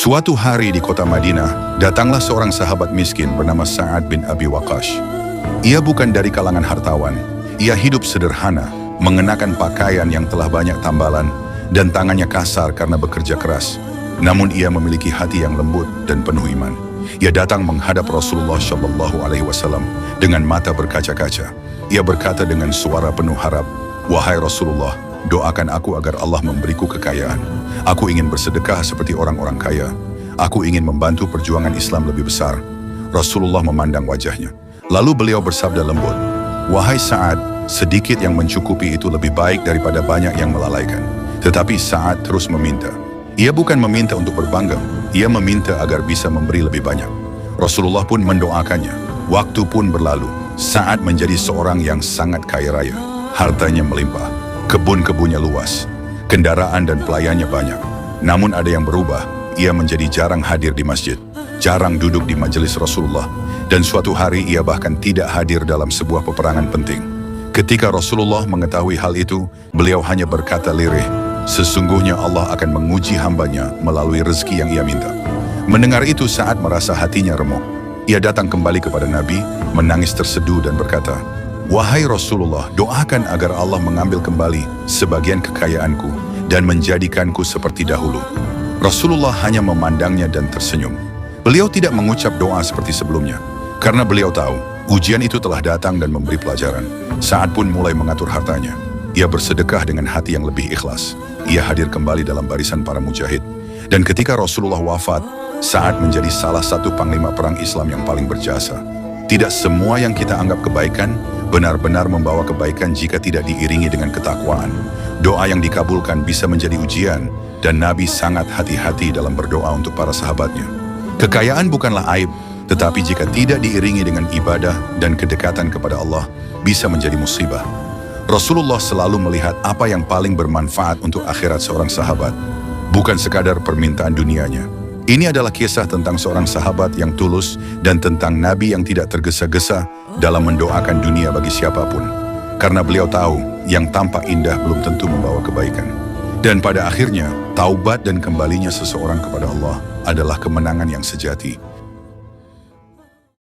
Suatu hari di kota Madinah, datanglah seorang sahabat miskin bernama Sa'ad bin Abi Waqqas. Ia bukan dari kalangan hartawan. Ia hidup sederhana, mengenakan pakaian yang telah banyak tambalan, dan tangannya kasar karena bekerja keras. Namun ia memiliki hati yang lembut dan penuh iman. Ia datang menghadap Rasulullah SAW dengan mata berkaca-kaca. Ia berkata dengan suara penuh harap, "Wahai Rasulullah, doakan aku agar Allah memberiku kekayaan. Aku ingin bersedekah seperti orang-orang kaya. Aku ingin membantu perjuangan Islam lebih besar." Rasulullah memandang wajahnya. Lalu beliau bersabda lembut, "Wahai Sa'ad, sedikit yang mencukupi itu lebih baik daripada banyak yang melalaikan." Tetapi Sa'ad terus meminta. Ia bukan meminta untuk berbangga, ia meminta agar bisa memberi lebih banyak. Rasulullah pun mendoakannya. Waktu pun berlalu. Sa'ad menjadi seorang yang sangat kaya raya. Hartanya melimpah, kebun-kebunnya luas, kendaraan dan pelayannya banyak. Namun ada yang berubah. Ia menjadi jarang hadir di masjid, jarang duduk di majelis Rasulullah, dan suatu hari ia bahkan tidak hadir dalam sebuah peperangan penting. Ketika Rasulullah mengetahui hal itu, beliau hanya berkata lirih, "Sesungguhnya Allah akan menguji hambanya melalui rezeki yang ia minta." Mendengar itu Sa'ad merasa hatinya remuk. Ia datang kembali kepada Nabi, menangis terseduh dan berkata, "Wahai Rasulullah, doakan agar Allah mengambil kembali sebagian kekayaanku dan menjadikanku seperti dahulu." Rasulullah hanya memandangnya dan tersenyum. Beliau tidak mengucap doa seperti sebelumnya, karena beliau tahu ujian itu telah datang dan memberi pelajaran. Sa'ad pun mulai mengatur hartanya. Ia bersedekah dengan hati yang lebih ikhlas. Ia hadir kembali dalam barisan para mujahid. Dan ketika Rasulullah wafat, Sa'ad menjadi salah satu panglima perang Islam yang paling berjasa. Tidak semua yang kita anggap kebaikan benar-benar membawa kebaikan jika tidak diiringi dengan ketakwaan. Doa yang dikabulkan bisa menjadi ujian, dan Nabi sangat hati-hati dalam berdoa untuk para sahabatnya. Kekayaan bukanlah aib, tetapi jika tidak diiringi dengan ibadah dan kedekatan kepada Allah, bisa menjadi musibah. Rasulullah selalu melihat apa yang paling bermanfaat untuk akhirat seorang sahabat, bukan sekadar permintaan dunianya. Ini adalah kisah tentang seorang sahabat yang tulus dan tentang Nabi yang tidak tergesa-gesa dalam mendoakan dunia bagi siapapun. Karena beliau tahu yang tampak indah belum tentu membawa kebaikan. Dan pada akhirnya, taubat dan kembalinya seseorang kepada Allah adalah kemenangan yang sejati.